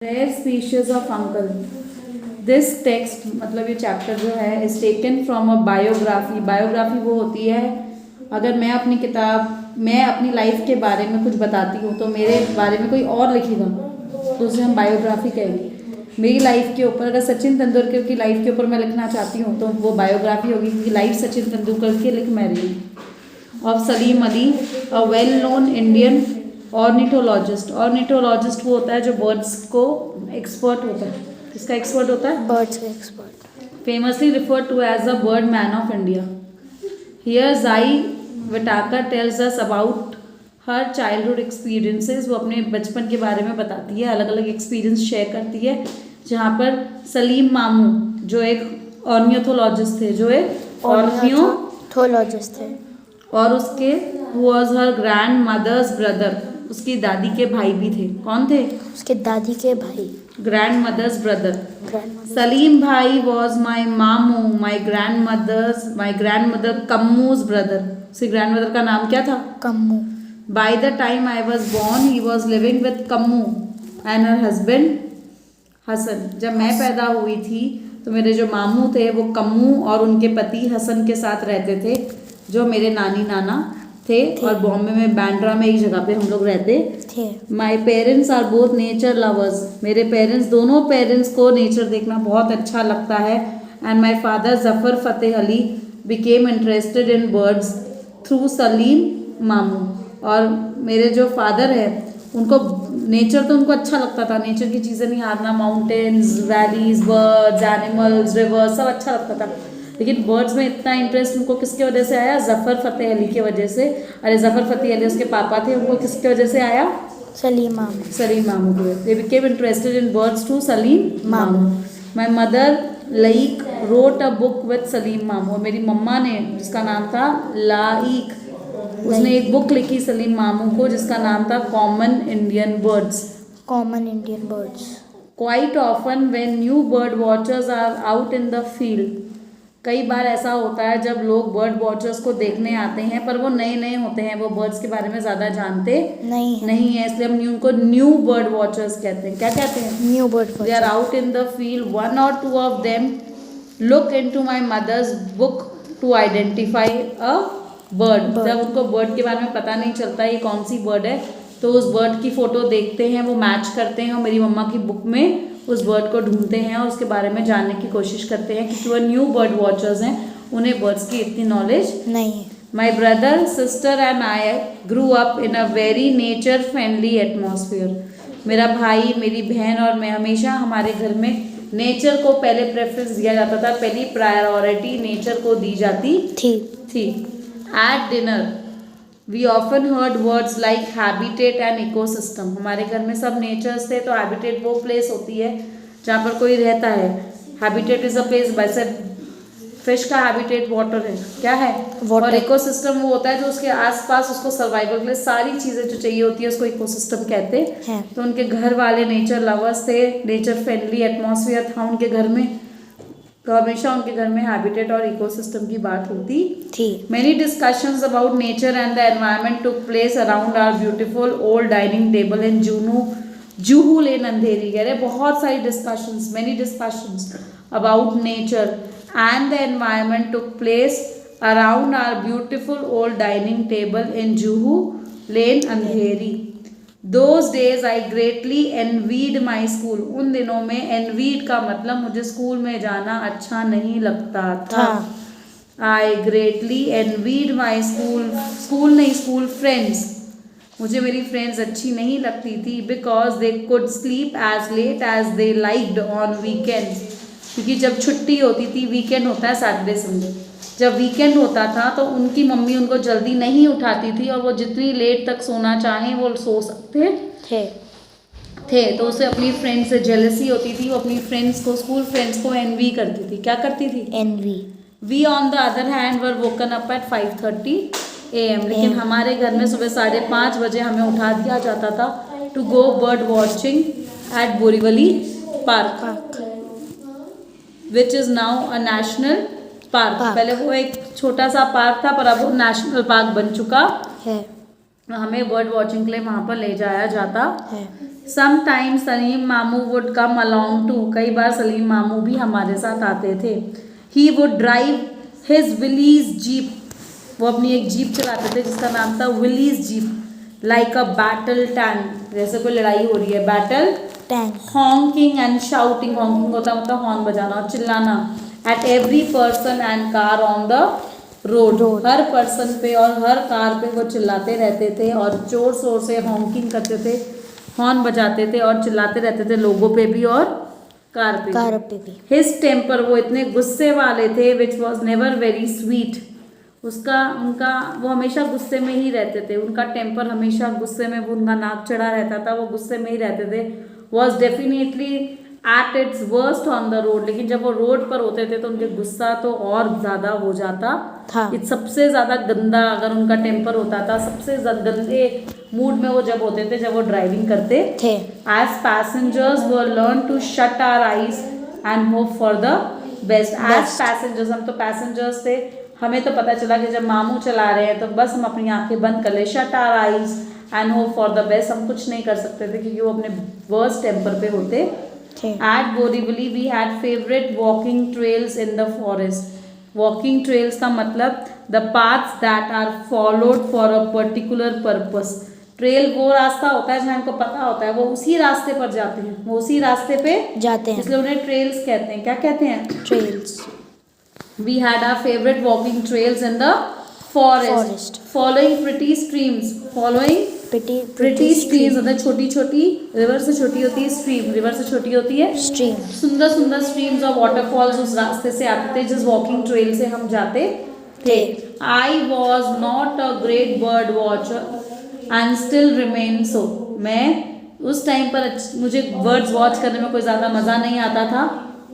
Rare species of uncle. This text मतलब ये chapter जो है is taken from a biography. Biography वो होती है अगर मैं अपनी लाइफ के बारे में कुछ बताती हूँ तो मेरे बारे में कोई और लिखेगा तो उसे हम बायोग्राफी कहेंगे। मेरी लाइफ के ऊपर अगर सचिन तेंदुलकर की लाइफ के ऊपर मैं लिखना चाहती हूँ तो वो बायोग्राफी होगी क्योंकि लाइफ सचिन तेंदुलकर की लिख मैं रही हूँ। Of Salim Ali, a well known Indian ornithologist. Ornithologist वो होता है जो बर्ड्स को एक्सपर्ट होता है। किसका एक्सपर्ट होता है? बर्ड्स का expert. Famously referred to as the bird man of India. Here Zai Whitaker tells us about her childhood experiences. वो अपने बचपन के बारे में बताती है, अलग अलग एक्सपीरियंस शेयर करती है। जहाँ पर सलीम मामू जो एक ऑर्निथोलॉजिस्ट थे, जो एक ऑर्निथोलॉजिस्ट थे, और उसके was her grandmother's brother, उसकी दादी के भाई भी थे। कौन थे? उसके दादी के भाई, grandmother's brother. Grand. Salim bhai was my mamu, my grandmother Kammu's brother. उसकी ग्रैंड मदर का नाम क्या था? Kammu. By the time I was born he was living with Kammu and her husband Hasan. जब मैं पैदा हुई थी तो मेरे जो मामू थे वो कम्मू और उनके पति हसन के साथ रहते थे, जो मेरे नानी नाना थे। और बॉम्बे में बैंड्रा में एक जगह पे हम लोग रहते थे। My parents are both nature lovers. मेरे दोनों पेरेंट्स को नेचर देखना बहुत अच्छा लगता है। And my father Zafar Fateh Ali became interested in birds through Salim मामू। और मेरे जो फादर है उनको नेचर तो उनको अच्छा लगता था, नेचर की चीज़ें निहारना, mountains, valleys, birds, animals, rivers, सब अच्छा लगता था। लेकिन बर्ड्स में इतना इंटरेस्ट उनको किसके वजह से आया? जफ़र फ़तेह अली की वजह से। अरे जफ़र फ़तेह अली उसके पापा थे, उनको किसके वजह से आया? सलीम मामू। सलीम मामू को। They became interested in birds to Salim mamu. My mother like wrote a book with Salim mamu. मेरी मम्मा ने, जिसका नाम था लाइक, उसने एक बुक लिखी सलीम मामू को जिसका नाम था common Indian birds. Common Indian birds. Quite often when new bird watchers are out in the field. कई बार ऐसा होता है जब लोग बर्ड वॉचर्स को देखने आते हैं पर वो नए नए होते हैं, वो बर्ड्स के बारे में ज़्यादा जानते नहीं है, इसलिए हम उनको न्यू बर्ड वॉचर्स कहते हैं। क्या कहते हैं? New bird. They are out in the field, one or two of them look into my mother's book to identify a bird. जब उनको बर्ड के बारे में पता नहीं चलता ये कौन सी बर्ड है तो उस बर्ड की फ़ोटो देखते हैं, वो मैच करते हैं और मेरी मम्मा की बुक में उस बर्ड को ढूंढते हैं और उसके बारे में जानने की कोशिश करते हैं, क्योंकि वो न्यू बर्ड वॉचर्स हैं, उन्हें बर्ड्स की इतनी नॉलेज नहीं है। My brother, sister and I grew up in a very nature friendly atmosphere. मेरा भाई, मेरी बहन और मैं हमेशा हमारे घर में नेचर को पहले प्रेफरेंस दिया जाता था, पहली प्रायोरिटी नेचर को दी जाती थी। At dinner we often heard words like habitat and ecosystem. हमारे घर में सब नेचर्स थे, तो हैबिटेट वो प्लेस होती है जहाँ पर कोई रहता है। हैबिटेट इज अ प्लेस, वैसे फिश का हैबिटेट वाटर है, क्या है? और इकोसिस्टम वो होता है जो उसके आसपास उसको सर्वाइवल के लिए सारी चीज़ें जो चाहिए होती है उसको इकोसिस्टम कहते हैं। तो उनके घर वाले नेचर लवर्स थे, नेचर फ्रेंडली एटमॉस्फेयर था उनके घर में, तो हमेशा उनके घर में हैबिटेट और इकोसिस्टम की बात होती थी। Many discussions about nature and the environment took place around our beautiful old dining table in Juhu Lane, अंधेरी। कह रहे बहुत सारी discussions, many discussions about nature and the environment took place around our beautiful old dining table in Juhu Lane, Andheri. Those days I greatly envied my school. उन दिनों में envied का मतलब मुझे स्कूल में जाना अच्छा नहीं लगता था। I greatly envied my school friends। मुझे मेरी फ्रेंड्स अच्छी नहीं लगती थी because they could sleep as late as they liked on weekends। क्योंकि जब छुट्टी होती थी, वीकेंड होता है सैटरडे संडे, जब वीकेंड होता था तो उनकी मम्मी उनको जल्दी नहीं उठाती थी और वो जितनी लेट तक सोना चाहें वो सो सकते थे। तो उसे अपनी फ्रेंड से जेलसी होती थी, वो अपनी फ्रेंड्स को, स्कूल फ्रेंड्स को एनवी करती थी। क्या करती थी? एनवी। We on the other hand were woken up एट 5:30 AM। लेकिन हमारे घर में सुबह 5:30 बजे हमें उठा दिया जाता था to go bird watching at Borivali park, which is now a national park. पहले वो एक छोटा सा पार्क था पर अब वो नेशनल पार्क बन चुका है। हमें बर्ड वॉचिंग के लिए वहाँ पर ले जाया जाता है। Sometimes सलीम मामू would come along too. कई बार सलीम मामू भी हमारे साथ आते थे. He would drive his Willys Jeep. वो अपनी एक जीप चलाते थे जिसका नाम था Willys jeep. Like a battle tank. जैसे कोई लड़ाई हो रही है. Battle tank. honking and shouting. honking होता मतलब हॉर्न बजाना और चिल्लाना. At every person and car on the road. Her person पे और हर कार पे वो चिल्लाते रहते थे और जोर शोर से honking करते थे, हॉर्न बजाते थे और चिल्लाते रहते थे लोगों पे भी और कार पे भी. His temper, वो इतने गुस्से वाले थे, which was never very sweet. उनका वो हमेशा गुस्से में ही रहते थे. उनका टेम्पर हमेशा गुस्से में, वो उनका नाक चढ़ा रहता था, वो गुस्से में ही रहते थे. Was definitely at its worst on the road. लेकिन जब वो रोड पर होते थे तो उनके गुस्सा तो और ज़्यादा हो जाता था. सबसे ज़्यादा गंदा अगर उनका टेम्पर होता था, सबसे गंदे मूड में वो जब होते थे जब वो ड्राइविंग करते थे. As passengers were learn to shut our eyes and hope for the best. As passengers, हम तो पैसेंजर्स थे, हमें तो पता चला कि जब मामू चला रहे हैं तो बस हम अपनी आंखें बंद कर ले. Shut our eyes and hope for the best. हम कुछ नहीं कर सकते थे क्योंकि वो अपने वर्स्ट टेम्पर पे होते थे. At Borivali we had favorite walking trails in the forest. Walking trails का मतलब the paths that are followed for a particular purpose. Trail वो रास्ता होता है जहाँ इनको पता होता है, वो उसी रास्ते पर जाते हैं, वो उसी रास्ते पे जाते हैं, इसलिए उन्हें ट्रेल्स कहते हैं. क्या कहते हैं? Trails. We had our favorite walking trails in the forest. Following pretty streams. Following pretty streams मतलब छोटी छोटी, रिवर से छोटी होती है स्ट्रीम, रिवर से छोटी होती है स्ट्रीम. सुंदर सुंदर स्ट्रीम्स और वाटरफॉल्स उस रास्ते से आते थे जिस वॉकिंग ट्रेल से हम जाते थे. I was not a great bird watcher and still remain सो. मैं उस टाइम पर मुझे बर्ड्स वॉच करने में कोई ज़्यादा मज़ा नहीं आता था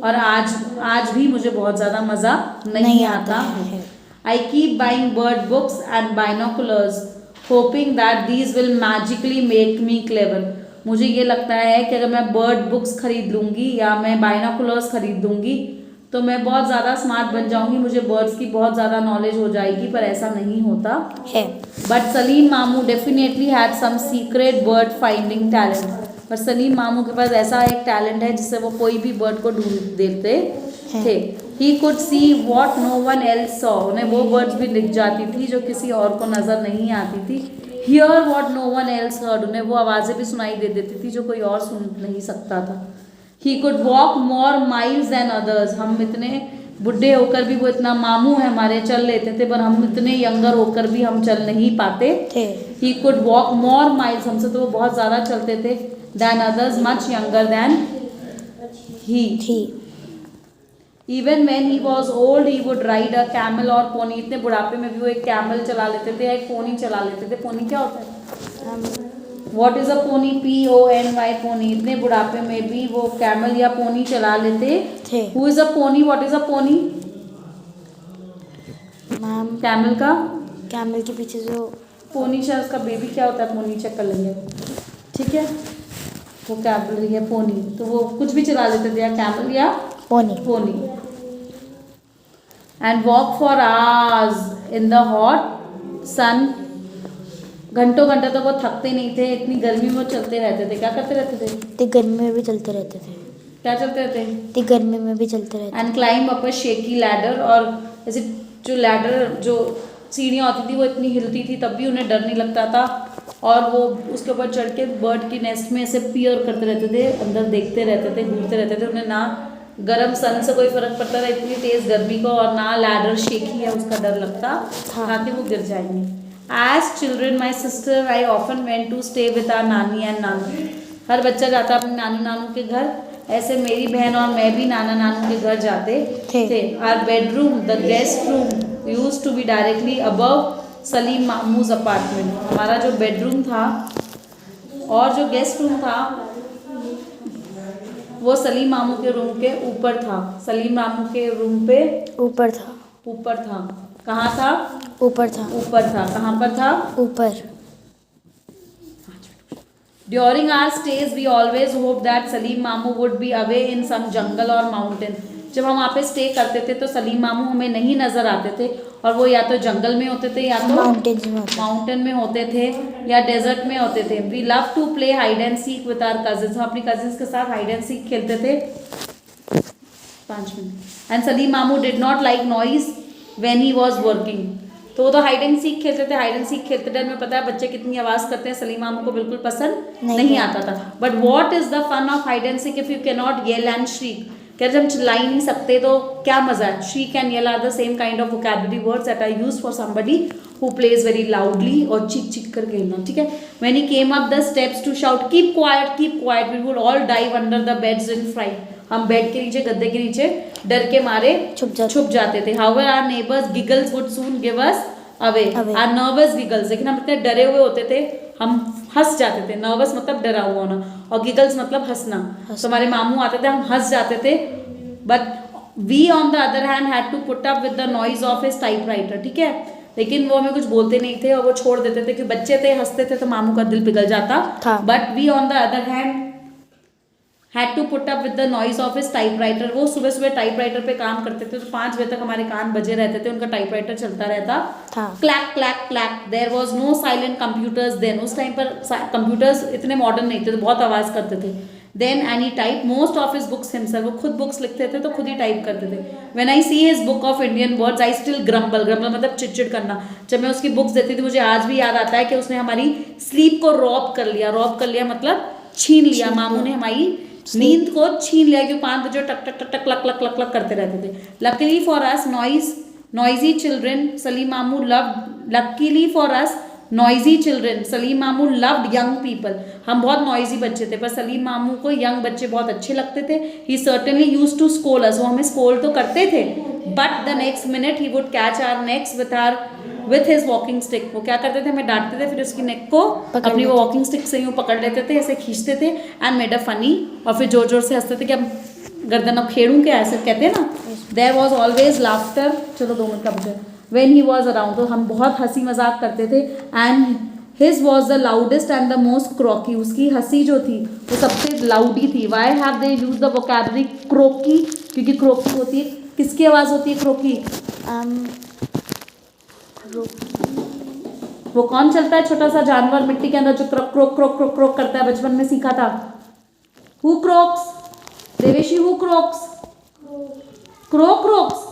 और आज भी मुझे बहुत ज़्यादा मज़ा नहीं आता है. I keep buying bird books and binoculars hoping that these will magically make me clever. मुझे ये लगता है कि अगर मैं बर्ड बुक्स खरीद लूँगी या मैं बाइनोकुलर्स खरीद लूँगी तो मैं बहुत ज़्यादा स्मार्ट बन जाऊँगी, मुझे बर्ड्स की बहुत ज़्यादा नॉलेज हो जाएगी, पर ऐसा नहीं होता है. But Salim Mamu definitely had some secret bird finding talent. पर सलीम मामू के पास ऐसा एक टैलेंट है जिससे वो कोई भी बर्ड को ढूंढ देते थे. He could see what no one else saw. उन्हें वो वर्ड्स भी लिख जाती थी जो किसी और को नज़र नहीं आती थी. Hear what no one else heard. उन्हें वो आवाज़ें भी सुनाई दे देती थी जो कोई और सुन नहीं सकता था. He could walk more miles than others. हम इतने बुढ़े होकर भी, वो इतना मामू है हमारे, चल लेते थे, पर हम इतने यंगर होकर भी हम चल नहीं पाते थे. He could walk more miles. हमसे तो वो बहुत ज़्यादा चलते थे. Than others, much younger than he. Even when he was old, he would ride a camel or pony. इतने बुढ़ापे में भी वो एक कैमल चला लेते थे, एक पोनी चला लेते थे. पोनी क्या होता है? What is a pony? P-O-N-Y pony. इतने बुढ़ापे में भी वो कैमल या पोनी चला लेते थे. Who is a pony? What is a pony? Ma'am camel का, कैमल के पीछे जो पोनी है उसका बेबी क्या होता है? पोनी चेक कर लेंगे, ठीक है. वो कैमल है पोनी, तो वो कुछ भी चला लेते थे, या कैमल या pony. And walk for hours in the hot sun. घंटों घंटे तो वो थकते नहीं थे, इतनी गर्मी में चलते रहते थे. क्या करते रहते थे? गर्मी में भी चलते रहते थे. क्या चलते रहते? गर्मी में भी चलते रहते. And climb up a shaky ladder. और ऐसे जो लैडर, जो सीढ़ियाँ होती थी वो इतनी हिलती थी तब भी उन्हें डर नहीं लगता था, और वो उसके ऊपर चढ़ के बर्ड की नेस्ट में ऐसे पीयर करते रहते थे, अंदर देखते रहते थे, घूरते रहते थे. उन्हें ना गरम सन से कोई फर्क पड़ता था इतनी तेज गर्मी को, और ना लैडर शेकी है उसका डर लगता था कि वो गिर जाएंगे. As children my sister I often went to stay with our nani and nanu. हर बच्चा जाता अपने नानी नानू के घर, ऐसे मेरी बहन और मैं भी नाना नानू के घर जाते थे. Our bedroom, the guest room, used to be directly above Salim mamu's apartment. हमारा जो बेडरूम था और जो गेस्ट रूम था वो सलीम मामू के रूम के ऊपर था. सलीम मामू के रूम पे ऊपर था. कहाँ था? ऊपर था. कहाँ पर था? ऊपर. During our stays, we always hoped that Salim Mamu would be away in some jungle or mountain. जब हम वहाँ पे स्टे करते थे तो सलीम मामू हमें नहीं नज़र आते थे, और वो या तो जंगल में होते थे या तो माउंटेन में होते थे या डेजर्ट में होते थे। We love to play hide and seek with our cousins, हम अपनी कजिन्स के साथ हाइड एंड सीक खेलते थे। 5 मिनट। एंड सलीम मामू did not like noise when he was working, तो वो तो हाइड एंड सीक खेलते थे। हाइड एंड सीक खेलते टाइम में पता है बच्चे कितनी आवाज़ करते हैं, सलीम मामू को बिल्कुल पसंद नहीं आता था। But what is the fun of hide and seek if you can not yell and shriek, क्या जब हम चिल्ला ही नहीं सकते तो क्या मजा है। Shriek and yell are the same kind of vocabulary words that are used for somebody who plays very loudly, और चीख चीख कर खेलना, ठीक है। When he came up the steps to shout keep quiet, we would all dive under the beds in fright, हम bed के नीचे, गद्दे के नीचे डर के मारे छुप जाते थे। However our neighbours giggles would soon give us away, our nervous giggles, लेकिन हम इतने डरे हुए होते थे हम हंस जाते थे। नर्वस मतलब डरा हुआ होना, और गिगल्स मतलब हंसना। तो हमारे मामू आते थे, हम हंस जाते थे। But we on the other hand had to put up with the noise of his typewriter, ठीक है। लेकिन वो हमें कुछ बोलते नहीं थे और वो छोड़ देते थे, क्योंकि बच्चे थे, हंसते थे तो मामू का दिल पिघल जाता। But we on the other hand had to put up with the noise of his typewriter, वो सुबह सुबह टाइपराइटर पे काम करते थे तो 5 बजे तक हमारे कान बजे रहते थे, उनका टाइपराइटर चलता रहता था। Clack clack clack, there was no silent computers then, उस टाइम पर कंप्यूटर्स इतने मॉडर्न नहीं थे तो बहुत आवाज़ करते थे। Then and he type most of his books himself, वो खुद बुक्स लिखते थे तो खुद ही टाइप करते थे। When I see his book of Indian words I still grumble मतलब चिड़चिड़ करना। जब मैं उसकी बुक्स देती थी मुझे आज भी याद आता है कि उसने हमारी स्लीप को रॉब कर लिया मतलब छीन लिया। मामू ने हमारी नींद को छीन लिया, क्योंकि 5 बजे टक टक टक टक लक लक लक लक करते रहते थे। Luckily for us noisy children Salim mamu loved, luckily for us noisy children Salim mamu loved young people, हम बहुत नॉइजी बच्चे थे पर सलीम मामू को यंग बच्चे बहुत अच्छे लगते थे। He certainly used to scold us, वो हमें स्कोल तो करते थे, but the next minute he would catch our necks with his walking stick, वो क्या करते थे हमें डांटते थे, फिर उसकी नेक को अपनी वो वॉकिंग स्टिक से यूँ पकड़ लेते थे, ऐसे खींचते थे एंड मेड अ फनी, और फिर जोर जोर से हंसते थे कि अब गर्दन अब खेड़ूं क्या, ऐसे कहते हैं ना। देयर वॉज ऑलवेज लाफ्टर, चलो 2 मिनट का बचे, व्हेन ही वॉज अराउंड, तो हम बहुत हंसी मजाक करते थे। And his was the loudest and the most croaky, उसकी हंसी जो थी वो सबसे लाउडी थी। Why have they use the vocabulary croaky, क्योंकि क्रोकी होती है, किसकी आवाज़ होती है क्रोकी? वो कौन चलता है छोटा सा जानवर मिट्टी के अंदर जो croak croak croak croak croak करता है, बचपन में सीखा था। Who croaks Deveshi, who croaks? क्रो क्रोक्स,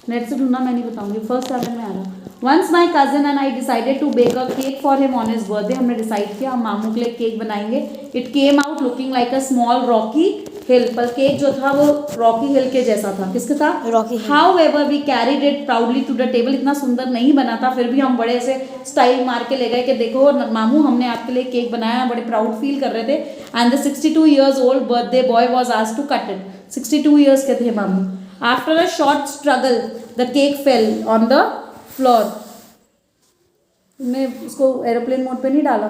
नेट से ढूंढना, मैं नहीं बताऊंगी, फर्स्ट स्टैंडर्ड में आ रहा। Once my cousin and I decided to bake a cake for him on his birthday, हमने डिसाइड किया हम मामू के लिए केक बनाएंगे। It came out looking like a small rocky hill, पर केक जो था वो रॉकी हिल के जैसा था। किसके था? Rocky hill. However we carried it proudly to the table, इतना सुंदर नहीं बना था फिर भी हम बड़े से स्टाइल मार के ले गए कि देखो मामू हमने आपके लिए केक बनाया, बड़े प्राउड फील कर रहे थे। And the 62 years old birthday boy was asked to cut it, 62 years के थे Mamu. After a short struggle the cake fell on the floor. तुमने उसको एरोप्लेन मोड पे नहीं डाला?